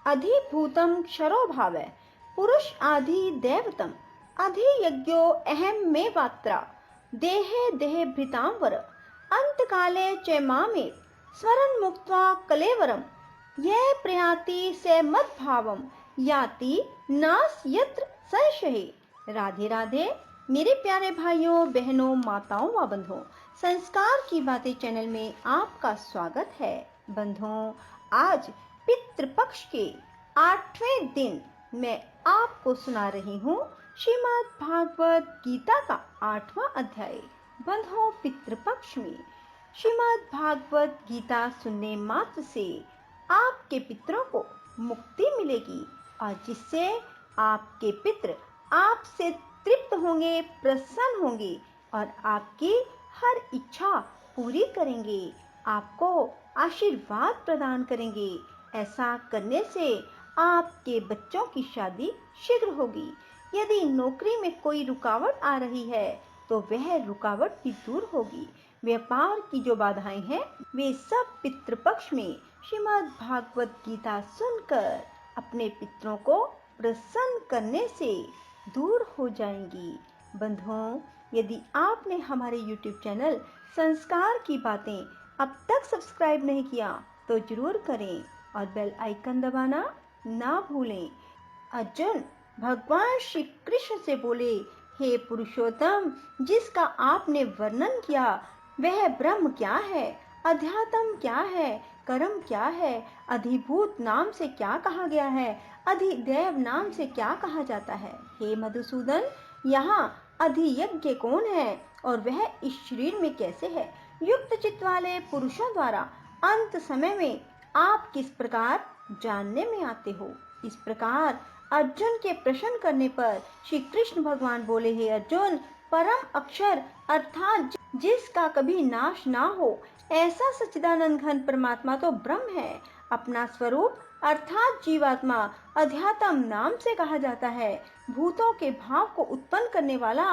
अधिभूतं क्षरो भावै पुरुष आदि दैवतम अधियज्ञो अहम मे वात्रा देहे देहे भृतांवर अंतकाले च मामे स्मरण मुक्त्वा कलेवरम यह प्रयाति से मद्भावम याति नास यत्र संशय। राधे राधे मेरे प्यारे भाइयों बहनों माताओं व बंधुओं, संस्कार की बातें चैनल में आपका स्वागत है। बंधुओं, आज पितृपक्ष के 8वें दिन मैं आपको सुना रही हूँ श्रीमद् भागवत गीता का 8वां अध्याय। बंधुओं, पितृपक्ष में श्रीमद् भागवत गीता सुनने मात्र से आपके पितरों को मुक्ति मिलेगी और जिससे आपके पितृ आपसे तृप्त होंगे, प्रसन्न होंगे और आपकी हर इच्छा पूरी करेंगे, आपको आशीर्वाद प्रदान करेंगे। ऐसा करने से आपके बच्चों की शादी शीघ्र होगी। यदि नौकरी में कोई रुकावट आ रही है तो वह रुकावट भी दूर होगी। व्यापार की जो बाधाएं हैं वे सब पितृपक्ष में श्रीमद् भागवत गीता सुनकर अपने पितरों को प्रसन्न करने से दूर हो जाएंगी। बंधुओं, यदि आपने हमारे YouTube चैनल संस्कार की बातें अब तक सब्सक्राइब नहीं किया तो जरूर करें और बेल आइकन दबाना ना भूलें। अर्जुन भगवान श्री कृष्ण से बोले, हे पुरुषोत्तम, जिसका आपने वर्णन किया वह ब्रह्म क्या है, अध्यात्म क्या है, कर्म क्या है, अधिभूत नाम से क्या कहा गया है, अधिदैव नाम से क्या कहा जाता है। हे मधुसूदन, यहाँ अधियज्ञ कौन है और वह इस शरीर में कैसे है। युक्त चित्त वाले पुरुषों द्वारा अंत समय में आप किस प्रकार जानने में आते हो। इस प्रकार अर्जुन के प्रश्न करने पर श्री कृष्ण भगवान बोले, हे अर्जुन, परम अक्षर अर्थात जिसका कभी नाश ना हो ऐसा सच्चिदानंद घन परमात्मा तो ब्रह्म है। अपना स्वरूप अर्थात जीवात्मा अध्यात्म नाम से कहा जाता है। भूतों के भाव को उत्पन्न करने वाला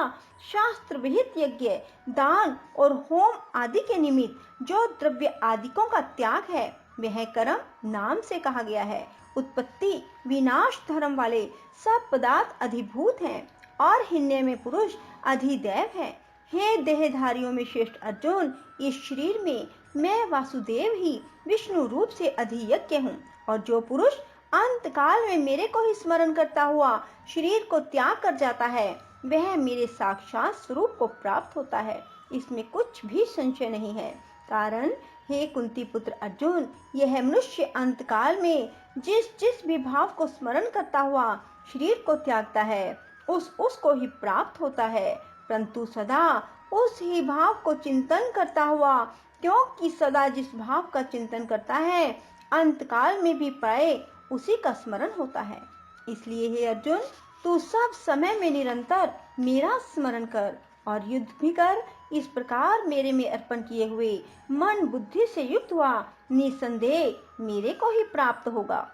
शास्त्र विहित यज्ञ, दान और होम आदि के निमित्त जो द्रव्य आदिकों का त्याग है वह कर्म नाम से कहा गया है। उत्पत्ति विनाश धर्म वाले सब पदार्थ अधिभूत हैं और हिन्ने में पुरुष अधिदैव है। हे देहधारियों में श्रेष्ठ अर्जुन, इस शरीर में मैं वासुदेव ही विष्णु रूप से अधियज्ञ हूँ और जो पुरुष अंत काल में मेरे को ही स्मरण करता हुआ शरीर को त्याग कर जाता है वह मेरे साक्षात स्वरूप को प्राप्त होता है। इसमें कुछ भी संशय नहीं है। कारण, हे कुंती पुत्र अर्जुन, यह मनुष्य अंत काल में जिस जिस भी भाव को स्मरण करता हुआ शरीर को त्यागता है उसको ही प्राप्त होता है, परंतु सदा उस ही भाव को चिंतन करता हुआ, क्योंकि सदा जिस भाव का चिंतन करता है अंत काल में भी प्राय उसी का स्मरण होता है। इसलिए हे अर्जुन, तू सब समय में निरंतर मेरा स्मरण कर और युद्ध भी कर। इस प्रकार मेरे में अर्पण किए हुए मन बुद्धि से युक्त हुआ निसंदेह मेरे को ही प्राप्त होगा।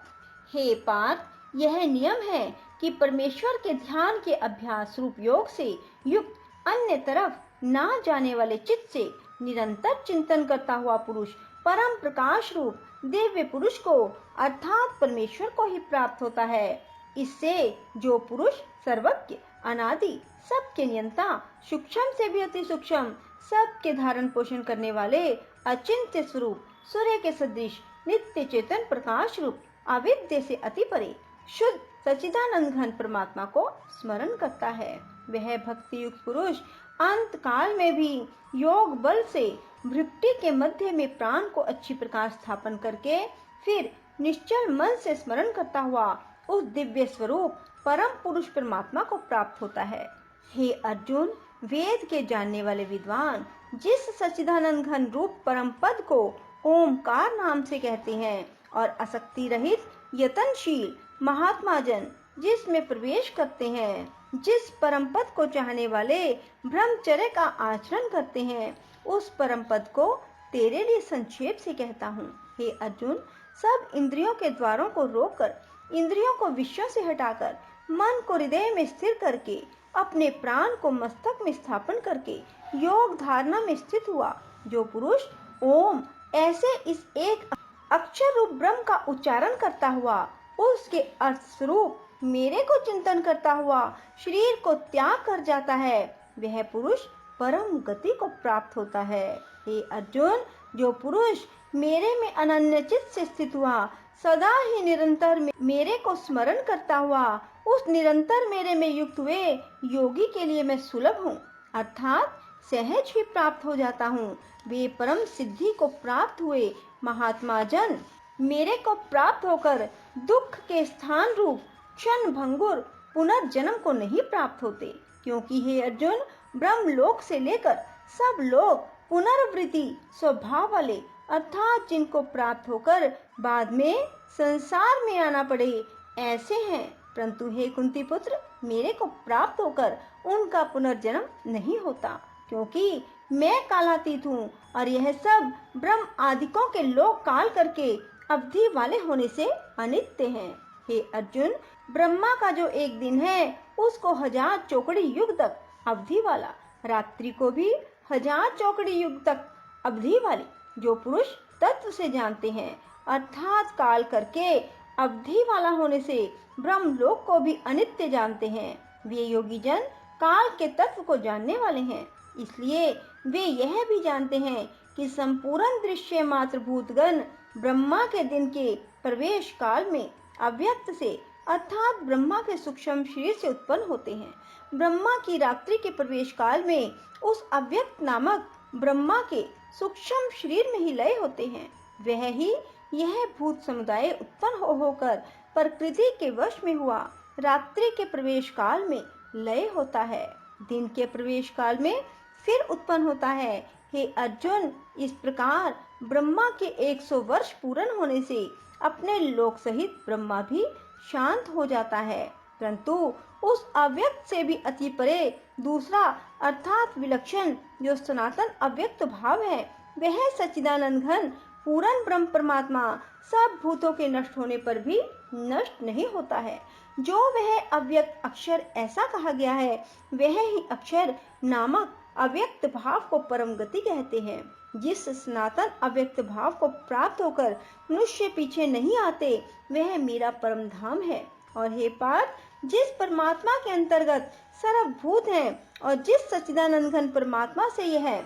हे पार्थ, यह नियम है कि परमेश्वर के ध्यान के अभ्यास रूप योग से युक्त अन्य तरफ ना जाने वाले चित्त से निरंतर चिंतन करता हुआ पुरुष परम प्रकाश रूप दिव्य पुरुष को अर्थात परमेश्वर को ही प्राप्त होता है। इससे जो पुरुष सर्वज्ञ, अनादि, सबके नियंता, सूक्ष्म से भी अति सूक्ष्म, सबके धारण पोषण करने वाले अचिंत्य स्वरूप, सूर्य के सदृश, नित्य चेतन प्रकाश रूप, अविद्या से अति परे, शुद्ध सच्चिदानंद घन परमात्मा को स्मरण करता है, वह भक्ति युक्त पुरुष अंत काल में भी योग बल से भृकुटी के मध्य में प्राण को अच्छी प्रकार स्थापन करके फिर निश्चल मन से स्मरण करता हुआ उस दिव्य स्वरूप परम पुरुष परमात्मा को प्राप्त होता है। हे अर्जुन, वेद के जानने वाले विद्वान जिस सच्चिदानंद घन रूप परम पद को ओमकार नाम से कहते हैं और आसक्ति रहित यतनशील महात्मा जन जिसमें प्रवेश करते हैं, जिस परम पद को चाहने वाले ब्रह्मचर्य का आचरण करते हैं, उस परम पद को तेरे लिए संक्षेप से कहता हूँ। हे अर्जुन, सब इंद्रियों के द्वारों को रोककर, इंद्रियों को विषयों से हटाकर, मन को हृदय में स्थिर करके, अपने प्राण को मस्तक में स्थापन करके योग धारणा में स्थित हुआ जो पुरुष ओम ऐसे इस एक अक्षर रूप ब्रह्म का उच्चारण करता हुआ उसके अर्थ स्वरूप मेरे को चिंतन करता हुआ शरीर को त्याग कर जाता है, वह पुरुष परम गति को प्राप्त होता है। हे अर्जुन, जो पुरुष मेरे में अनन्य चित्त से स्थित हुआ, सदा ही निरंतर मेरे को स्मरण करता हुआ उस निरंतर मेरे में युक्त हुए योगी के लिए मैं सुलभ हूँ, अर्थात सहज ही प्राप्त हो जाता हूँ। वे परम सिद्धि को प्राप्त हुए महात्मा जन मेरे को प्राप्त होकर दुख के स्थान रूप क्षण भंगुर पुनर्जन्म को नहीं प्राप्त होते, क्योंकि हे अर्जुन, ब्रह्मलोक से लेकर सब लोग पुनर्वृत्ति स्वभाव वाले, अर्थात जिनको प्राप्त होकर बाद में संसार में आना पड़े, ऐसे हैं। परंतु हे कुंती पुत्र, मेरे को प्राप्त होकर उनका पुनर्जन्म नहीं होता, क्योंकि मैं कालातीत हूँ और यह सब ब्रह्म आदिकों के लोक काल करके अवधि वाले होने से अनित्य हैं। हे अर्जुन, ब्रह्मा का जो एक दिन है उसको 1000 चौकड़ी युग तक अवधि वाला, रात्रि को भी 1000 चौकड़ी युग तक अवधि वाली जो पुरुष तत्व से जानते हैं, अर्थात काल करके अवधि वाला होने से ब्रह्मलोक को भी अनित्य जानते हैं, वे योगी जन काल के तत्व को जानने वाले हैं। इसलिए वे यह भी जानते हैं कि संपूर्ण दृश्य मात्र भूतगण ब्रह्मा के दिन के प्रवेश काल में अव्यक्त से, अर्थात ब्रह्मा के सूक्ष्म शरीर से उत्पन्न होते हैं। ब्रह्मा की रात्रि के प्रवेश काल में उस अव्यक्त नामक ब्रह्मा के सूक्ष्म शरीर में ही लय होते हैं। वह ही यह भूत समुदाय उत्पन्न होकर प्रकृति के वश में हुआ रात्रि के प्रवेश काल में लय होता है, दिन के प्रवेश काल में फिर उत्पन्न होता है। हे अर्जुन, इस प्रकार ब्रह्मा के 100 वर्ष पूर्ण होने से अपने लोक सहित ब्रह्मा भी शांत हो जाता है, परंतु उस अव्यक्त से भी अति परे दूसरा अर्थात विलक्षण जो सनातन अव्यक्त भाव है, वह सच्चिदानंद घन पूर्ण ब्रह्म परमात्मा सब भूतों के नष्ट होने पर भी नष्ट नहीं होता है। जो वह अव्यक्त अक्षर ऐसा कहा गया है, वह ही अक्षर नामक अव्यक्त भाव को परम गति कहते हैं। जिस सनातन अव्यक्त भाव को प्राप्त होकर मनुष्य पीछे नहीं आते, वह मेरा परम धाम है। और हे पार्थ, जिस परमात्मा के अंतर्गत सर्वभूत हैं और जिस सच्चिदानंद घन परमात्मा से यह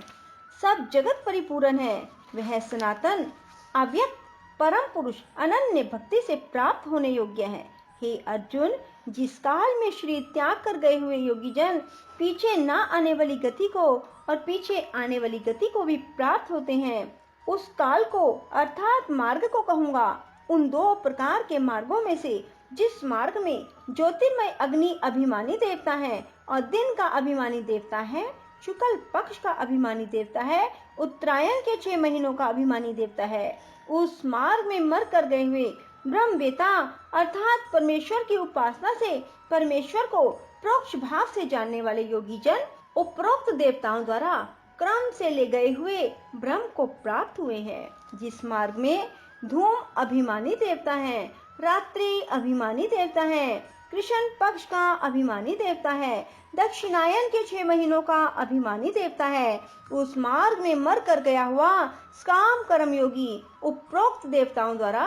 सब जगत परिपूर्ण है, वह सनातन अव्यक्त परम पुरुष अनन्य भक्ति से प्राप्त होने योग्य है। हे अर्जुन, जिस काल में शरीर त्याग कर गए हुए योगी जन पीछे न आने वाली गति को और पीछे आने वाली गति को भी प्राप्त होते हैं, उस काल को अर्थात मार्ग को कहूँगा। उन 2 प्रकार के मार्गों में से जिस मार्ग में ज्योतिर्मय अग्नि अभिमानी देवता है और दिन का अभिमानी देवता है, शुक्ल पक्ष का अभिमानी देवता है, उत्तरायण के 6 महीनों का अभिमानी देवता है, उस मार्ग में मर कर गए हुए ब्रह्मवेता अर्थात परमेश्वर की उपासना से परमेश्वर को प्रोक्ष भाव से जानने वाले योगी जन उपरोक्त देवताओं द्वारा क्रम से ले गए हुए ब्रह्म को प्राप्त हुए हैं। जिस मार्ग में धूम अभिमानी देवता है, रात्रि अभिमानी देवता है, कृष्ण पक्ष का अभिमानी देवता है, दक्षिणायन के 6 महीनों का अभिमानी देवता है, उस मार्ग में मर कर गया हुआ काम कर्म योगी उपरोक्त देवताओं द्वारा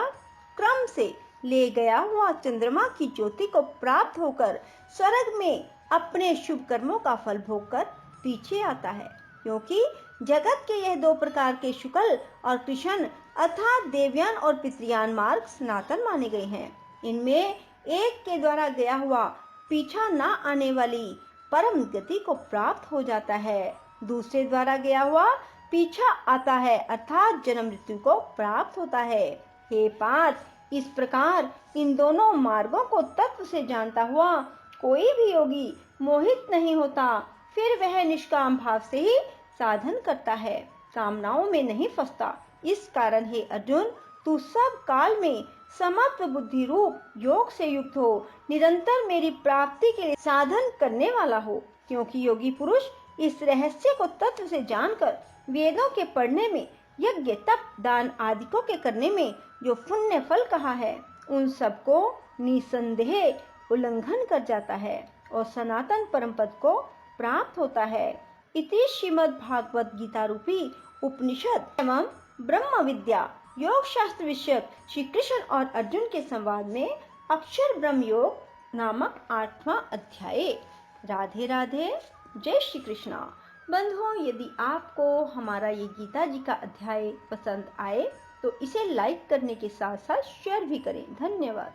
क्रम से ले गया हुआ चंद्रमा की ज्योति को प्राप्त होकर स्वर्ग में अपने शुभ कर्मों का फल भोग कर पीछे आता है। क्योंकि जगत के यह 2 प्रकार के शुक्ल और कृष्ण अर्थात देवयान और पितृयान मार्ग सनातन माने गए हैं। इनमें एक के द्वारा गया हुआ पीछा न आने वाली परम गति को प्राप्त हो जाता है, दूसरे द्वारा गया हुआ पीछा आता है अर्थात जन्म मृत्यु को प्राप्त होता है। हे पार्थ, इस प्रकार इन दोनों मार्गों को तत्व से जानता हुआ कोई भी योगी मोहित नहीं होता, फिर वह निष्काम भाव से ही साधन करता है, कामनाओं में नहीं फंसता। इस कारण हे अर्जुन, तू सब काल में समत्व बुद्धि रूप योग से युक्त हो, निरंतर मेरी प्राप्ति के लिए साधन करने वाला हो। क्योंकि योगी पुरुष इस रहस्य को तत्व से जानकर वेदों के पढ़ने में, यज्ञ तप दान आदिकों के करने में जो पुण्य फल कहा है, उन सबको निसंदेह उल्लंघन कर जाता है और सनातन परम पद को प्राप्त होता है। इति श्रीमद् भागवत गीता रूपी उपनिषद एवं ब्रह्म विद्या योग शास्त्र विषयक श्री कृष्ण और अर्जुन के संवाद में अक्षर ब्रह्म योग नामक 8वां अध्याय। राधे राधे, जय श्री कृष्णा। बंधुओं, यदि आपको हमारा ये गीता जी का अध्याय पसंद आए तो इसे लाइक करने के साथ साथ शेयर भी करें। धन्यवाद।